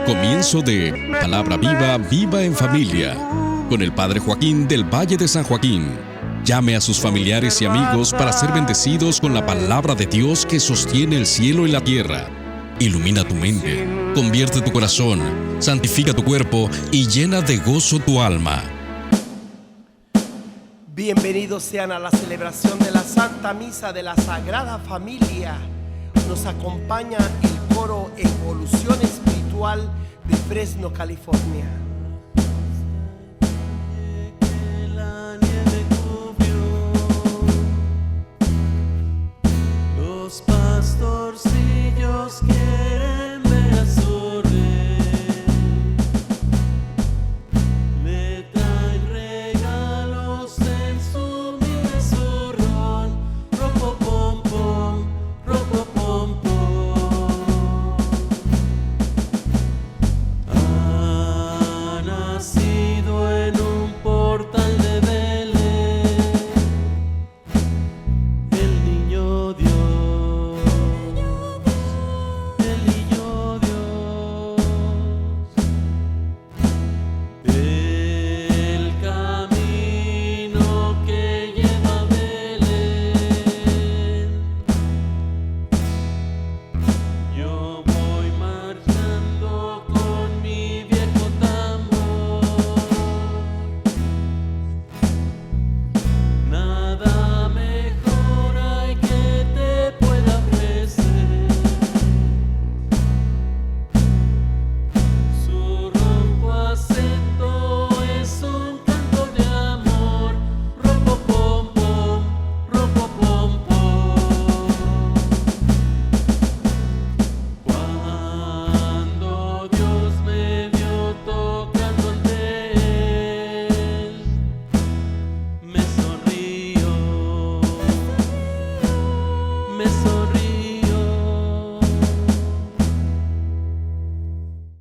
Comienzo de Palabra Viva, Viva en Familia, con el Padre Joaquín del Valle de San Joaquín. Llame a sus familiares y amigos para ser bendecidos con la palabra de Dios que sostiene el cielo y la tierra. Ilumina tu mente, convierte tu corazón, santifica tu cuerpo y llena de gozo tu alma. Bienvenidos sean a la celebración de la Santa Misa de la Sagrada Familia. Nos acompaña el coro Evolución Espiritual de Fresno, California. La nieve cubrió los pastorcillos quieren ver a su rey. Le traen regalos en su humilde zurrón. Ropo pom pom, ropo pom pom. Ha nacido en un portal de Belén el niño Dios, el niño Dios. El camino que lleva a Belén, yo voy marchando con mi viejo tambor. Nada mejor hay que te pueda ofrecer. Su ronco acento es un canto de amor. Ropo pom pom, ropo pom pom. Cuando Dios me vio tocando ante él, me sonrió, me sonrió.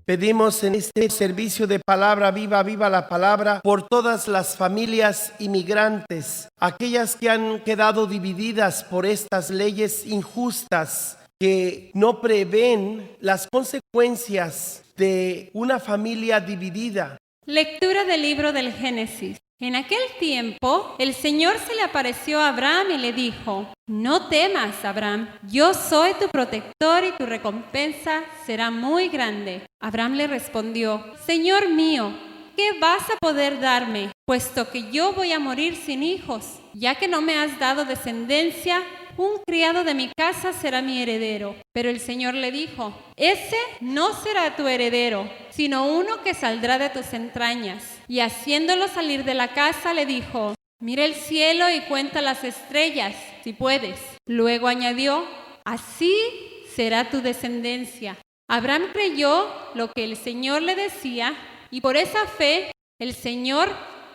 Pedimos en este servicio de Palabra Viva, Viva la Palabra, por todas las familias inmigrantes, aquellas que han quedado divididas por estas leyes injustas que no prevén las consecuencias de una familia dividida. Lectura del libro del Génesis. En aquel tiempo, el Señor se le apareció a Abraham y le dijo: No temas, Abraham, yo soy tu protector y tu recompensa será muy grande. Abraham le respondió: Señor mío, ¿qué vas a poder darme, puesto que yo voy a morir sin hijos? Ya que no me has dado descendencia, un criado de mi casa será mi heredero. Pero el Señor le dijo: Ese no será tu heredero, sino uno que saldrá de tus entrañas. Y haciéndolo salir de la casa, le dijo: Mira el cielo y cuenta las estrellas, si puedes. Luego añadió: Así será tu descendencia. Abraham creyó lo que el Señor le decía, y por esa fe el Señor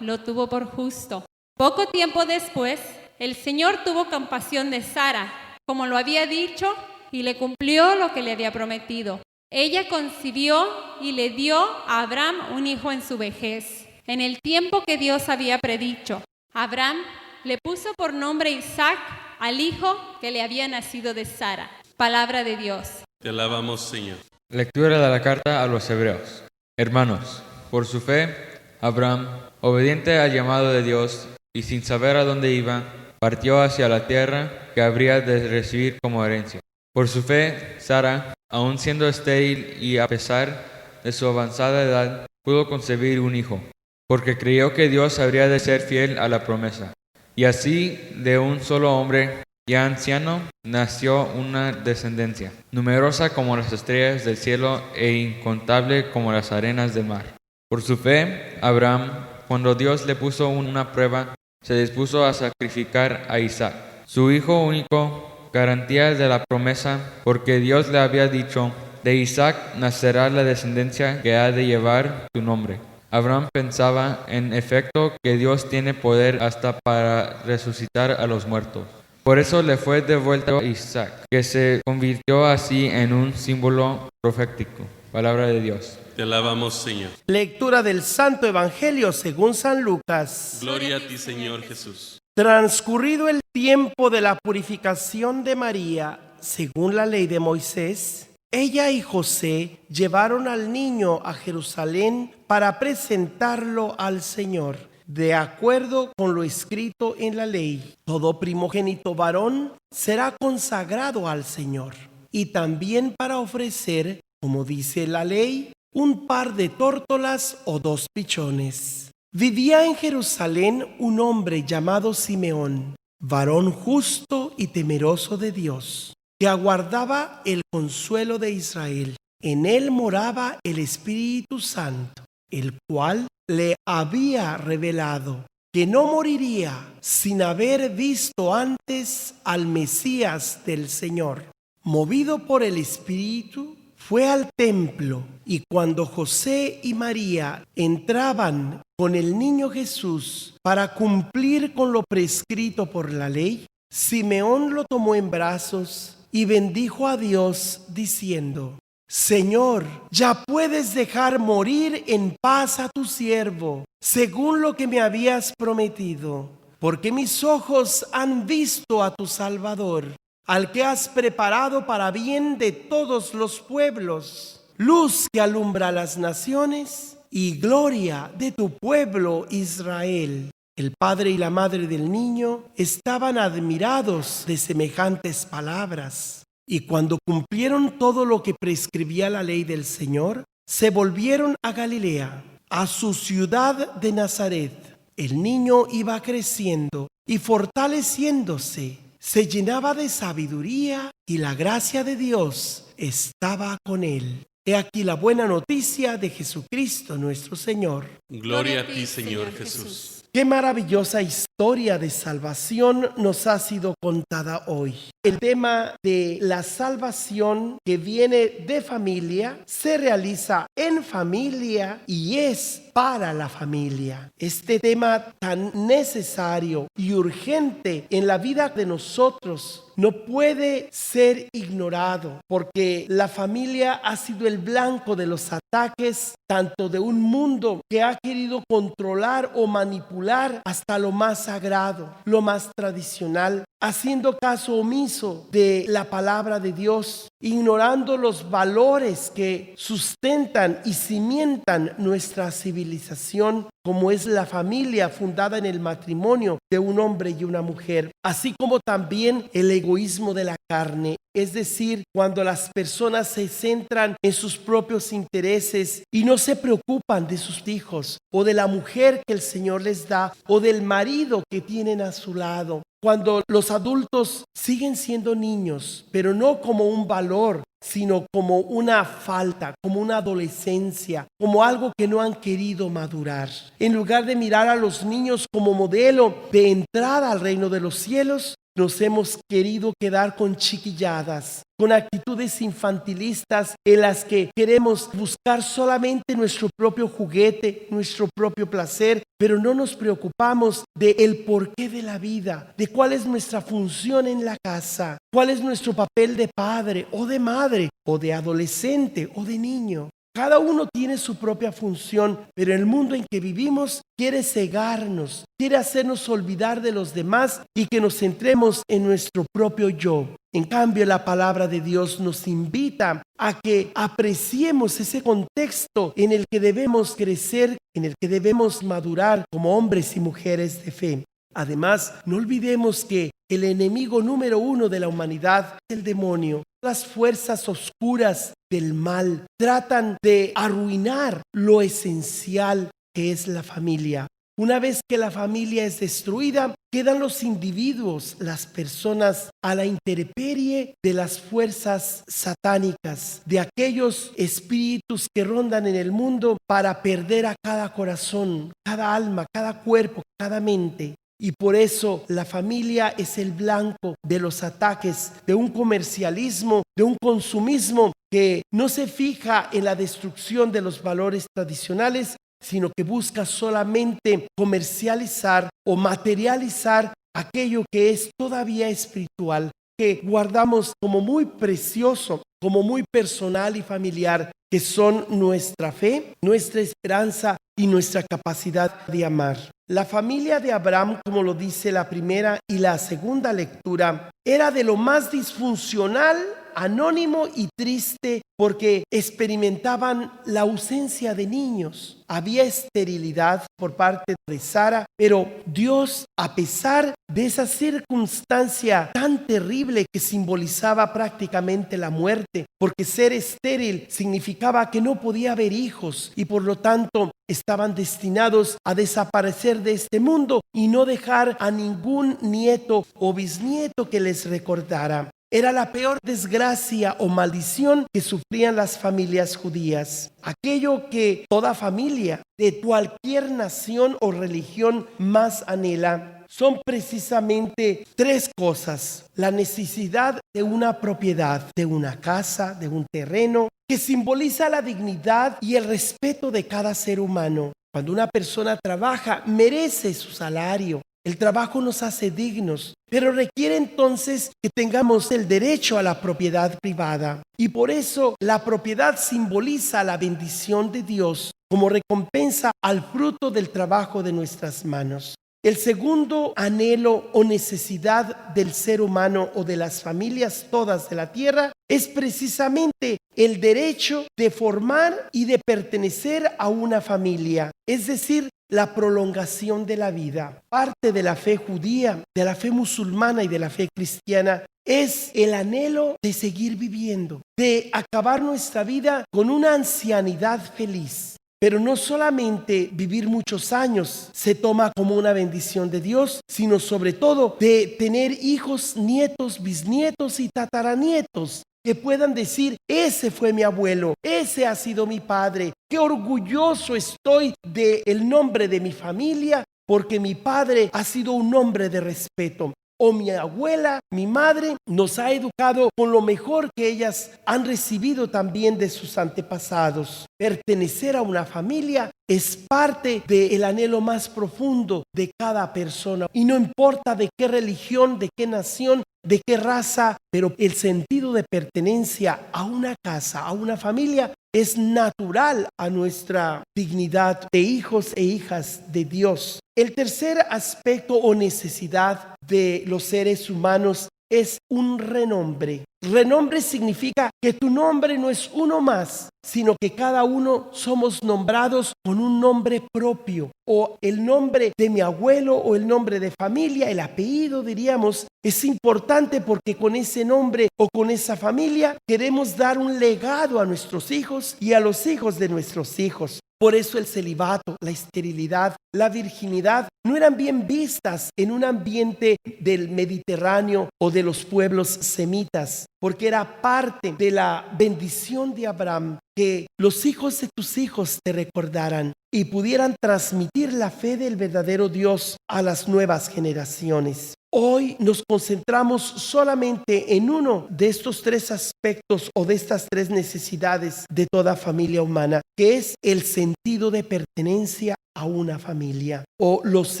lo tuvo por justo. Poco tiempo después, el Señor tuvo compasión de Sara, como lo había dicho, y le cumplió lo que le había prometido. Ella concibió y le dio a Abraham un hijo en su vejez, en el tiempo que Dios había predicho. Abraham le puso por nombre Isaac al hijo que le había nacido de Sara. Palabra de Dios. Te alabamos, Señor. Lectura de la carta a los Hebreos. Hermanos, por su fe, Abraham, obediente al llamado de Dios y sin saber a dónde iba, partió hacia la tierra que habría de recibir como herencia. Por su fe, Sara, aun siendo estéril y a pesar de su avanzada edad, pudo concebir un hijo, porque creyó que Dios habría de ser fiel a la promesa. Y así, de un solo hombre, ya anciano, nació una descendencia, numerosa como las estrellas del cielo e incontable como las arenas del mar. Por su fe, Abraham, cuando Dios le puso una prueba, se dispuso a sacrificar a Isaac, su hijo único, garantía de la promesa, porque Dios le había dicho: de Isaac nacerá la descendencia que ha de llevar tu nombre. Abraham pensaba, en efecto, que Dios tiene poder hasta para resucitar a los muertos. Por eso le fue devuelto Isaac, que se convirtió así en un símbolo profético. Palabra de Dios. Te alabamos, Señor. Lectura del Santo Evangelio según San Lucas. Gloria a ti, Señor Jesús. Transcurrido el tiempo de la purificación de María, según la ley de Moisés, Ella y José llevaron al niño a Jerusalén para presentarlo al Señor, de acuerdo con lo escrito en la ley. Todo primogénito varón será consagrado al Señor, y también para ofrecer, como dice la ley, un par de tórtolas o 2 pichones. Vivía en Jerusalén un hombre llamado Simeón, varón justo y temeroso de Dios, que aguardaba el consuelo de Israel. En él moraba el Espíritu Santo, el cual le había revelado que no moriría sin haber visto antes al Mesías del Señor. Movido por el Espíritu, fue al templo, y cuando José y María entraban con el niño Jesús para cumplir con lo prescrito por la ley, Simeón lo tomó en brazos y bendijo a Dios diciendo: Señor, ya puedes dejar morir en paz a tu siervo, según lo que me habías prometido, porque mis ojos han visto a tu Salvador, al que has preparado para bien de todos los pueblos, luz que alumbra a las naciones y gloria de tu pueblo Israel. El padre y la madre del niño estaban admirados de semejantes palabras, y cuando cumplieron todo lo que prescribía la ley del Señor, se volvieron a Galilea, a su ciudad de Nazaret. El niño iba creciendo y fortaleciéndose, se llenaba de sabiduría, y la gracia de Dios estaba con él. He aquí la buena noticia de Jesucristo nuestro Señor. Gloria a ti, Señor Jesús. Qué maravillosa historia de salvación nos ha sido contada hoy. El tema de la salvación que viene de familia se realiza en familia y es para la familia. Este tema tan necesario y urgente en la vida de nosotros no puede ser ignorado, porque la familia ha sido el blanco de los ataques tanto de un mundo que ha querido controlar o manipular hasta lo más sagrado, lo más tradicional, haciendo caso omiso de la palabra de Dios, ignorando los valores que sustentan y cimentan nuestra civilización, como es la familia fundada en el matrimonio de un hombre y una mujer, así como también el egoísmo de la carne, es decir, cuando las personas se centran en sus propios intereses y no se preocupan de sus hijos o de la mujer que el Señor les da o del marido que tienen a su lado. Cuando los adultos siguen siendo niños, pero no como un valor, sino como una falta, como una adolescencia, como algo que no han querido madurar. En lugar de mirar a los niños como modelo de entrada al reino de los cielos, nos hemos querido quedar con chiquilladas, con actitudes infantilistas en las que queremos buscar solamente nuestro propio juguete, nuestro propio placer, pero no nos preocupamos del porqué de la vida, de cuál es nuestra función en la casa, cuál es nuestro papel de padre o de madre o de adolescente o de niño. Cada uno tiene su propia función, pero el mundo en que vivimos quiere cegarnos, quiere hacernos olvidar de los demás y que nos centremos en nuestro propio yo. En cambio, la palabra de Dios nos invita a que apreciemos ese contexto en el que debemos crecer, en el que debemos madurar como hombres y mujeres de fe. Además, no olvidemos que el enemigo número 1 de la humanidad es el demonio. Las fuerzas oscuras del mal tratan de arruinar lo esencial que es la familia. Una vez que la familia es destruida, quedan los individuos, las personas, a la intemperie de las fuerzas satánicas, de aquellos espíritus que rondan en el mundo para perder a cada corazón, cada alma, cada cuerpo, cada mente. Y por eso la familia es el blanco de los ataques de un comercialismo, de un consumismo que no se fija en la destrucción de los valores tradicionales, sino que busca solamente comercializar o materializar aquello que es todavía espiritual, que guardamos como muy precioso, como muy personal y familiar, que son nuestra fe, nuestra esperanza y nuestra capacidad de amar. La familia de Abraham, como lo dice la primera y la segunda lectura, era de lo más disfuncional anónimo y triste porque experimentaban la ausencia de niños. Había esterilidad por parte de Sara, pero Dios, a pesar de esa circunstancia tan terrible que simbolizaba prácticamente la muerte, porque ser estéril significaba que no podía haber hijos y por lo tanto estaban destinados a desaparecer de este mundo y no dejar a ningún nieto o bisnieto que les recordara. Era la peor desgracia o maldición que sufrían las familias judías. Aquello que toda familia de cualquier nación o religión más anhela son precisamente tres cosas: la necesidad de una propiedad, de una casa, de un terreno, que simboliza la dignidad y el respeto de cada ser humano. Cuando una persona trabaja, merece su salario. El trabajo nos hace dignos, pero requiere entonces que tengamos el derecho a la propiedad privada. Y por eso la propiedad simboliza la bendición de Dios como recompensa al fruto del trabajo de nuestras manos. El segundo anhelo o necesidad del ser humano o de las familias todas de la tierra es precisamente el derecho de formar y de pertenecer a una familia, es decir, la prolongación de la vida. Parte de la fe judía, de la fe musulmana y de la fe cristiana es el anhelo de seguir viviendo, de acabar nuestra vida con una ancianidad feliz. Pero no solamente vivir muchos años se toma como una bendición de Dios, sino sobre todo de tener hijos, nietos, bisnietos y tataranietos que puedan decir: ese fue mi abuelo, ese ha sido mi padre, qué orgulloso estoy del nombre de mi familia porque mi padre ha sido un hombre de respeto. O mi abuela, mi madre, nos ha educado con lo mejor que ellas han recibido también de sus antepasados. Pertenecer a una familia es parte del anhelo más profundo de cada persona. Y no importa de qué religión, de qué nación, de qué raza, pero el sentido de pertenencia a una casa, a una familia, es natural a nuestra dignidad de hijos e hijas de Dios. El tercer aspecto o necesidad de los seres humanos es un renombre. Renombre significa que tu nombre no es uno más, sino que cada uno somos nombrados con un nombre propio, o el nombre de mi abuelo o el nombre de familia, el apellido diríamos, es importante porque con ese nombre o con esa familia queremos dar un legado a nuestros hijos y a los hijos de nuestros hijos. Por eso el celibato, la esterilidad, la virginidad no eran bien vistas en un ambiente del Mediterráneo o de los pueblos semitas, porque era parte de la bendición de Abraham que los hijos de tus hijos te recordaran y pudieran transmitir la fe del verdadero Dios a las nuevas generaciones. Hoy nos concentramos solamente en uno de estos tres aspectos o de estas tres necesidades de toda familia humana, que es el sentido de pertenencia a una familia, o los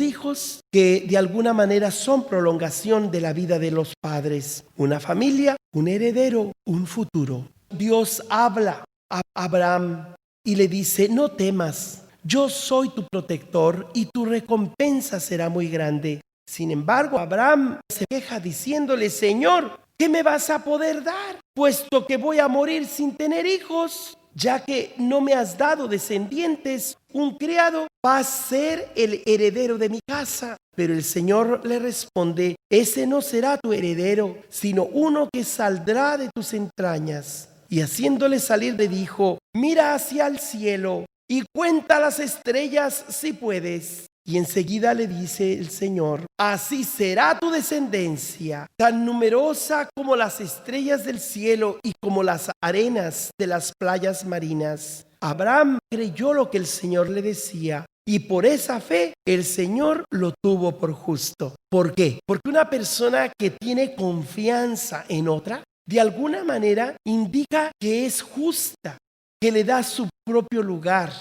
hijos que de alguna manera son prolongación de la vida de los padres. Una familia, un heredero, un futuro. Dios habla a Abraham y le dice: no temas, yo soy tu protector y tu recompensa será muy grande. Sin embargo, Abraham se queja diciéndole: Señor, ¿qué me vas a poder dar? Puesto que voy a morir sin tener hijos, ya que no me has dado descendientes, un criado va a ser el heredero de mi casa. Pero el Señor le responde: ese no será tu heredero, sino uno que saldrá de tus entrañas. Y haciéndole salir le dijo: mira hacia el cielo y cuenta las estrellas si puedes. Y enseguida le dice el Señor: así será tu descendencia, tan numerosa como las estrellas del cielo y como las arenas de las playas marinas. Abraham creyó lo que el Señor le decía, y por esa fe el Señor lo tuvo por justo. ¿Por qué? Porque una persona que tiene confianza en otra, de alguna manera indica que es justa, que le da su propio lugar.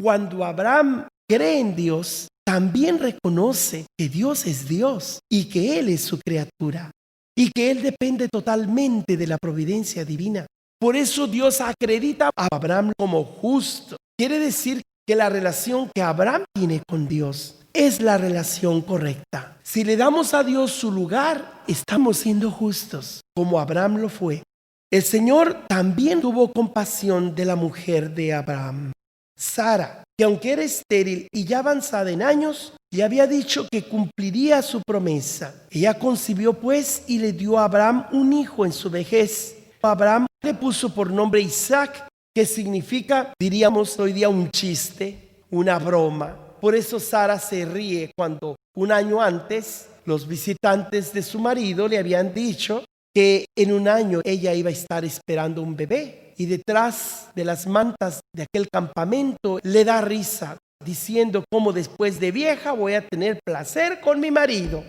Cuando Abraham cree en Dios, también reconoce que Dios es Dios y que Él es su criatura y que Él depende totalmente de la providencia divina. Por eso Dios acredita a Abraham como justo. Quiere decir que la relación que Abraham tiene con Dios es la relación correcta. Si le damos a Dios su lugar, estamos siendo justos, como Abraham lo fue. El Señor también tuvo compasión de la mujer de Abraham, Sara, que aunque era estéril y ya avanzada en años, le había dicho que cumpliría su promesa. Ella concibió pues y le dio a Abraham un hijo en su vejez. Abraham le puso por nombre Isaac, que significa, diríamos hoy día, un chiste, una broma. Por eso Sara se ríe cuando un año antes los visitantes de su marido le habían dicho que en un año ella iba a estar esperando un bebé. Y detrás de las mantas de aquel campamento le da risa, diciendo cómo después de vieja voy a tener placer con mi marido.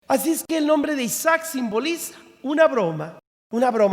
Así es que el nombre de Isaac simboliza una broma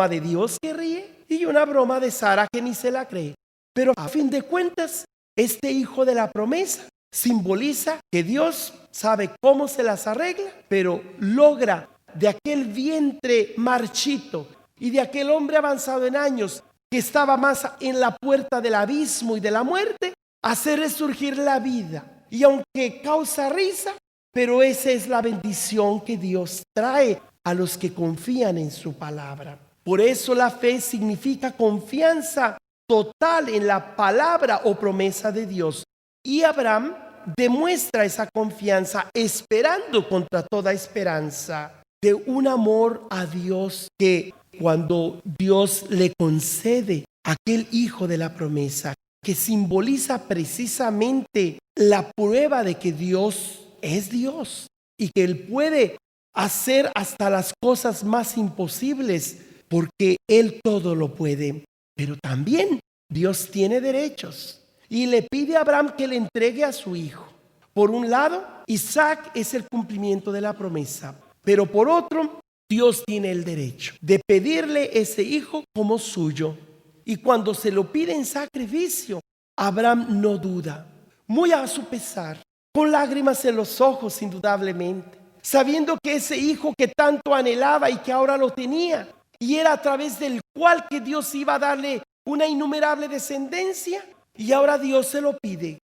de Dios que ríe y una broma de Sara que ni se la cree. Pero a fin de cuentas, este hijo de la promesa simboliza que Dios sabe cómo se las arregla, pero logra de aquel vientre marchito y de aquel hombre avanzado en años que estaba más en la puerta del abismo y de la muerte, hacer resurgir la vida. Y aunque causa risa, pero esa es la bendición que Dios trae a los que confían en su palabra. Por eso la fe significa confianza total en la palabra o promesa de Dios. Y Abraham demuestra esa confianza esperando contra toda esperanza de un amor a Dios que cuando Dios le concede aquel hijo de la promesa, que simboliza precisamente la prueba de que Dios es Dios y que Él puede hacer hasta las cosas más imposibles porque Él todo lo puede. Pero también Dios tiene derechos y le pide a Abraham que le entregue a su hijo. Por un lado, Isaac es el cumplimiento de la promesa, pero por otro, Dios tiene el derecho de pedirle ese hijo como suyo. Y cuando se lo pide en sacrificio, Abraham no duda, muy a su pesar, con lágrimas en los ojos indudablemente, sabiendo que ese hijo que tanto anhelaba y que ahora lo tenía, y era a través del cual que Dios iba a darle una innumerable descendencia, y ahora Dios se lo pide.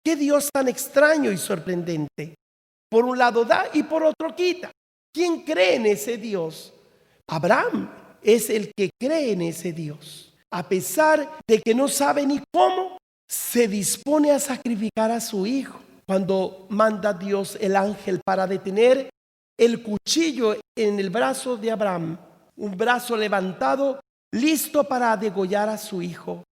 Qué Dios tan extraño y sorprendente. Por un lado da y por otro quita. ¿Quién cree en ese Dios? Abraham es el que cree en ese Dios. A pesar de que no sabe ni cómo, se dispone a sacrificar a su hijo. Cuando manda Dios el ángel para detener el cuchillo en el brazo de Abraham, un brazo levantado, listo para degollar a su hijo.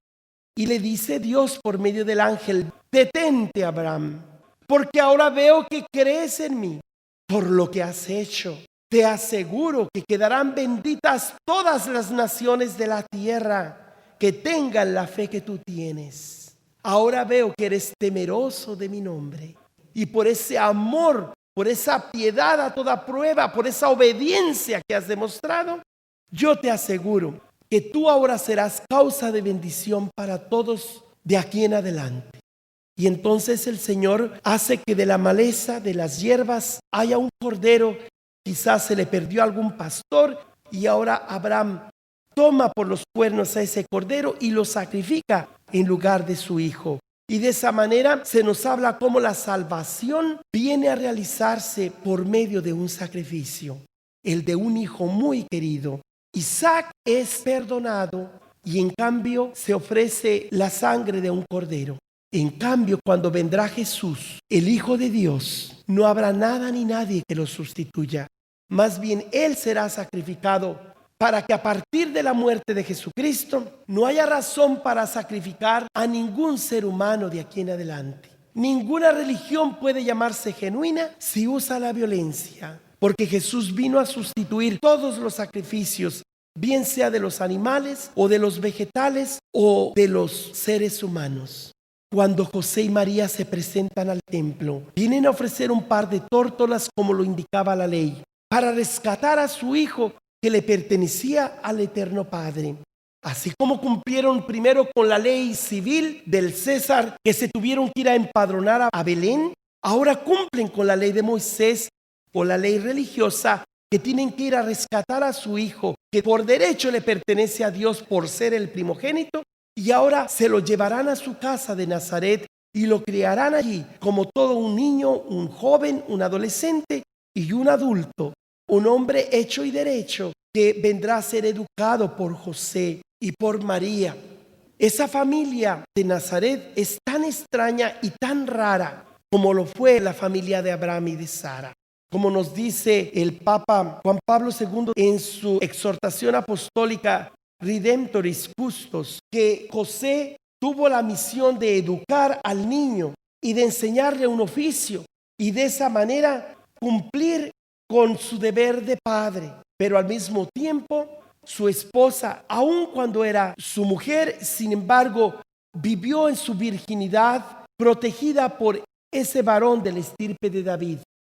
Y le dice Dios por medio del ángel: detente, Abraham, porque ahora veo que crees en mí. Por lo que has hecho, te aseguro que quedarán benditas todas las naciones de la tierra que tengan la fe que tú tienes. Ahora veo que eres temeroso de mi nombre. Y por ese amor, por esa piedad a toda prueba, por esa obediencia que has demostrado, yo te aseguro que tú ahora serás causa de bendición para todos de aquí en adelante. Y entonces el Señor hace que de la maleza, de las hierbas, haya un cordero. Quizás se le perdió algún pastor y ahora Abraham toma por los cuernos a ese cordero y lo sacrifica en lugar de su hijo. Y de esa manera se nos habla cómo la salvación viene a realizarse por medio de un sacrificio, el de un hijo muy querido. Isaac es perdonado y en cambio se ofrece la sangre de un cordero. En cambio, cuando vendrá Jesús, el Hijo de Dios, no habrá nada ni nadie que lo sustituya. Más bien, Él será sacrificado para que a partir de la muerte de Jesucristo no haya razón para sacrificar a ningún ser humano de aquí en adelante. Ninguna religión puede llamarse genuina si usa la violencia, porque Jesús vino a sustituir todos los sacrificios, bien sea de los animales o de los vegetales o de los seres humanos. Cuando José y María se presentan al templo, vienen a ofrecer un par de tórtolas como lo indicaba la ley, para rescatar a su hijo que le pertenecía al Eterno Padre. Así como cumplieron primero con la ley civil del César, que se tuvieron que ir a empadronar a Belén, ahora cumplen con la ley de Moisés o la ley religiosa, que tienen que ir a rescatar a su hijo, que por derecho le pertenece a Dios por ser el primogénito, y ahora se lo llevarán a su casa de Nazaret y lo criarán allí como todo un niño, un joven, un adolescente y un adulto, un hombre hecho y derecho que vendrá a ser educado por José y por María. Esa familia de Nazaret es tan extraña y tan rara como lo fue la familia de Abraham y de Sara. Como nos dice el Papa Juan Pablo II en su exhortación apostólica Redemptoris Custos, que José tuvo la misión de educar al niño y de enseñarle un oficio y de esa manera cumplir con su deber de padre. Pero al mismo tiempo, su esposa, aun cuando era su mujer, sin embargo, vivió en su virginidad, protegida por ese varón de la estirpe de David,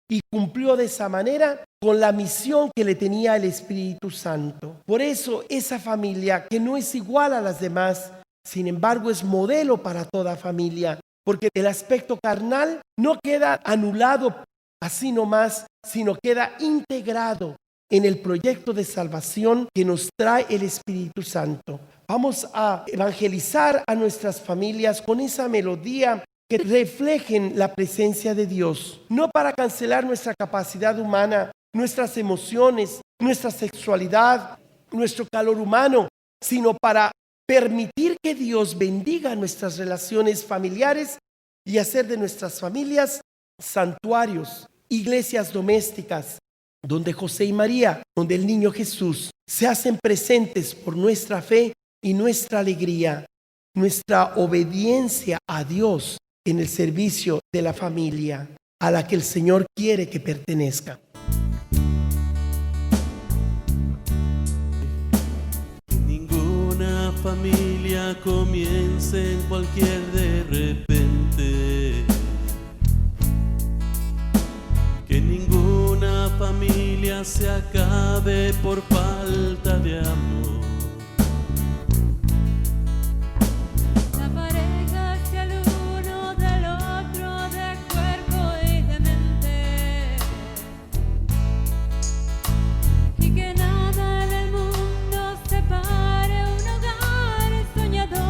y cumplió de esa manera con la misión que le tenía el Espíritu Santo. Por eso esa familia, que no es igual a las demás, sin embargo es modelo para toda familia, porque el aspecto carnal no queda anulado así nomás, sino queda integrado en el proyecto de salvación que nos trae el Espíritu Santo. Vamos a evangelizar a nuestras familias con esa melodía que reflejen la presencia de Dios, no para cancelar nuestra capacidad humana, nuestras emociones, nuestra sexualidad, nuestro calor humano, sino para permitir que Dios bendiga nuestras relaciones familiares y hacer de nuestras familias santuarios, iglesias domésticas, donde José y María, donde el niño Jesús se hacen presentes por nuestra fe y nuestra alegría, nuestra obediencia a Dios en el servicio de la familia a la que el Señor quiere que pertenezca. Que ninguna familia comience en cualquier de repente. Que ninguna familia se acabe por falta de amor. La pareja sea el uno del otro de cuerpo y de mente, y que nada del mundo separe un hogar soñador.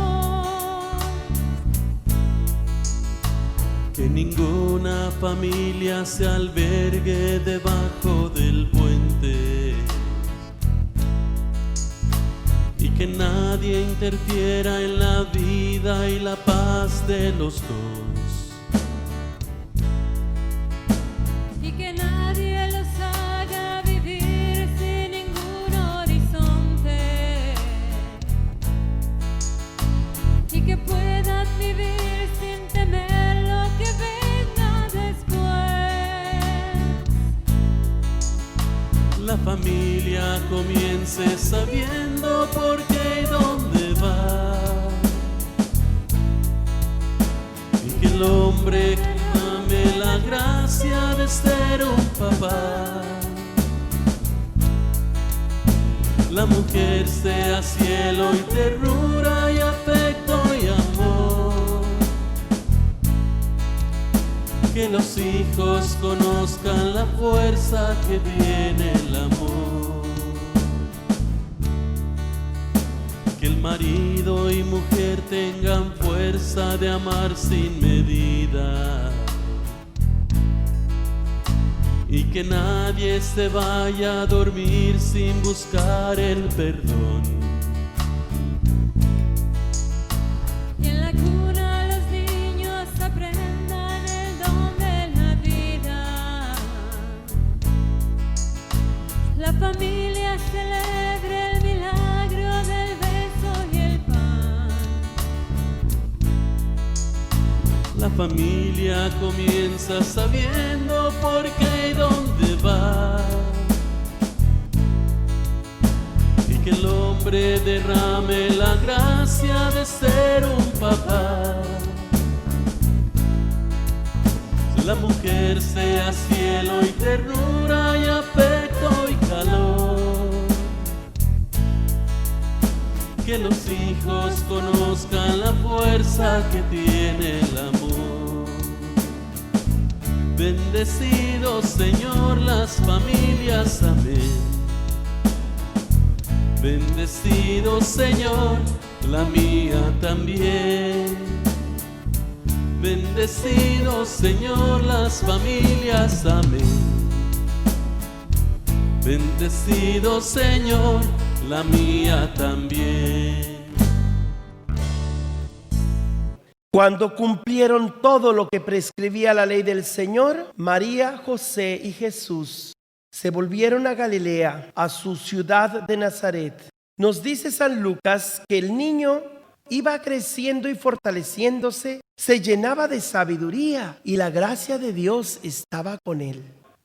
Que ninguna familia se albergue debajo del puente, y que nadie interfiera en la vida y la paz de los dos. Y que nadie los haga vivir sin ningún horizonte, y que puedan vivir sin temer lo que venga después. La familia comience sabiendo por qué y dónde va, y que el hombre ame la gracia de ser un papá. La mujer sea cielo y ternura y afecto y amor. Que los hijos conozcan la fuerza que tiene el amor. Que el marido y mujer tengan fuerza de amar sin medida, y que nadie se vaya a dormir sin buscar el perdón. Y en la cuna los niños aprendan el don de la vida. La familia celebre el milagro del beso y el pan. La familia comienza sabiendo por qué y dónde va, y que el hombre derrame la gracia de ser un papá. La mujer sea cielo y ternura y afecto y calor. Que los hijos conozcan la fuerza que tiene el amor. Bendecidos, Señor, las familias, amén. Bendecido, Señor, la mía también. Bendecido, Señor, las familias, amén. Bendecido Señor, la mía también. Cuando cumplieron todo lo que prescribía la ley del Señor, María, José y Jesús se volvieron a Galilea, a su ciudad de Nazaret. Nos dice San Lucas que el niño iba creciendo y fortaleciéndose, se llenaba de sabiduría y la gracia de Dios estaba con él.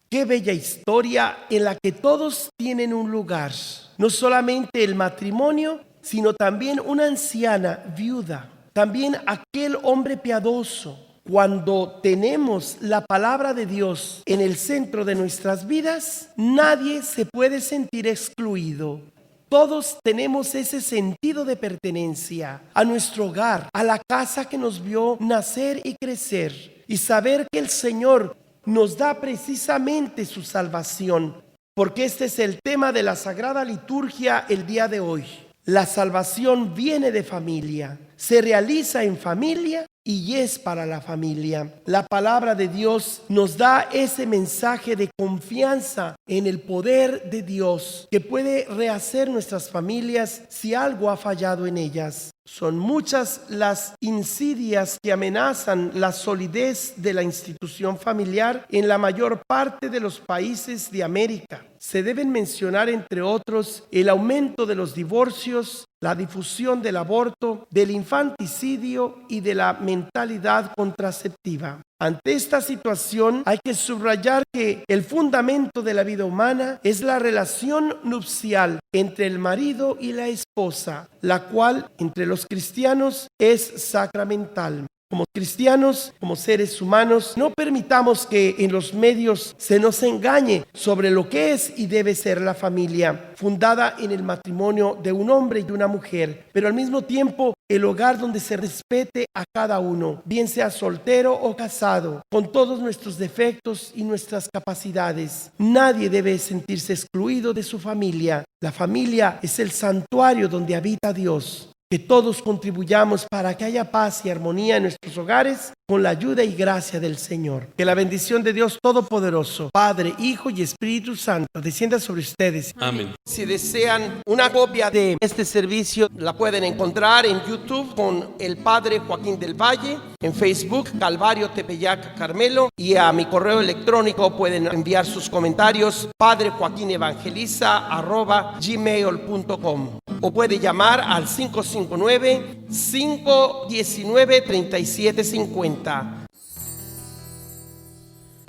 Qué bella historia en la que todos tienen un lugar, no solamente el matrimonio, sino también una anciana viuda, también aquel hombre piadoso. Cuando tenemos la palabra de Dios en el centro de nuestras vidas, nadie se puede sentir excluido. Todos tenemos ese sentido de pertenencia a nuestro hogar, a la casa que nos vio nacer y crecer, y saber que el Señor nos da precisamente su salvación, porque este es el tema de la Sagrada Liturgia el día de hoy. La salvación viene de familia, se realiza en familia y es para la familia. La palabra de Dios nos da ese mensaje de confianza en el poder de Dios que puede rehacer nuestras familias si algo ha fallado en ellas. Son muchas las insidias que amenazan la solidez de la institución familiar en la mayor parte de los países de América. Se deben mencionar, entre otros, el aumento de los divorcios, la difusión del aborto, del infanticidio y de la mentalidad contraceptiva. Ante esta situación hay que subrayar que el fundamento de la vida humana es la relación nupcial entre el marido y la esposa, la cual entre los cristianos es sacramental. Como cristianos, como seres humanos, no permitamos que en los medios se nos engañe sobre lo que es y debe ser la familia, fundada en el matrimonio de un hombre y una mujer, pero al mismo tiempo el hogar donde se respete a cada uno, bien sea soltero o casado, con todos nuestros defectos y nuestras capacidades. Nadie debe sentirse excluido de su familia. La familia es el santuario donde habita Dios. Que todos contribuyamos para que haya paz y armonía en nuestros hogares con la ayuda y gracia del Señor. Que la bendición de Dios Todopoderoso, Padre, Hijo y Espíritu Santo, descienda sobre ustedes. Amén. Si desean una copia de este servicio, la pueden encontrar en YouTube con el Padre Joaquín del Valle, en Facebook Calvario Tepeyac Carmelo, y a mi correo electrónico pueden enviar sus comentarios padrejoaquinevangeliza@gmail.com o puede llamar al 559-519-3750.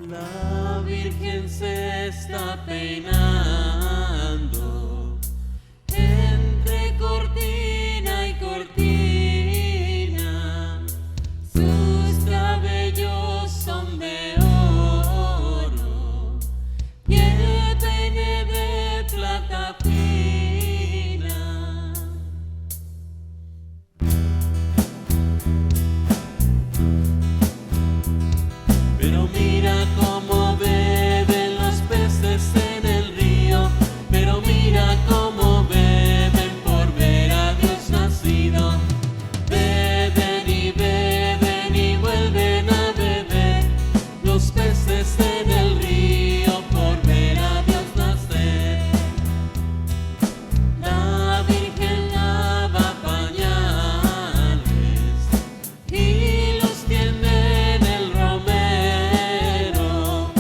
La Virgen se está peinando entre cortina y cortina. Sus cabellos son de oro y el peine de plata fina. Pero mira cómo beben los peces en el río, pero mira cómo beben por ver a Dios nacido. Beben y vuelven a beber los peces en el río por ver a Dios nacer. La Virgen lava pañales y los tiende en el romero,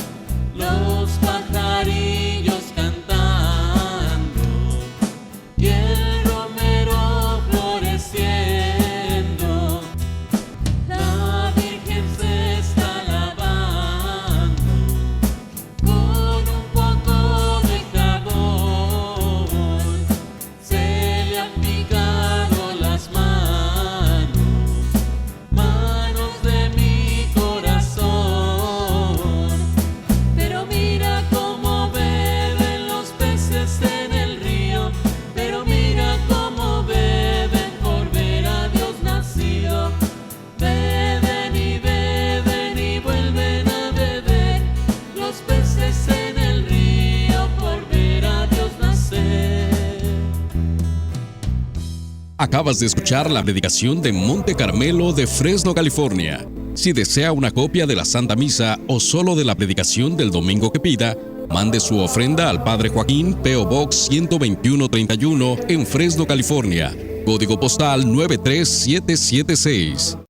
los pajarillos cantando y el romero floreciendo. La Virgen se está lavando con un poco de jabón, se le han picado las manos de mi corazón. Pero mira cómo beben los peces en el río, pero mira cómo beben por ver a Dios nacido. Beben y vuelven a beber los peces en el río por ver a Dios nacer. Acabas de escuchar la predicación de Monte Carmelo de Fresno, California. Si desea una copia de la Santa Misa o solo de la predicación del domingo que pida, Mande su ofrenda al Padre Joaquín, P.O. Box 12131 en Fresno, California. Código postal 93776.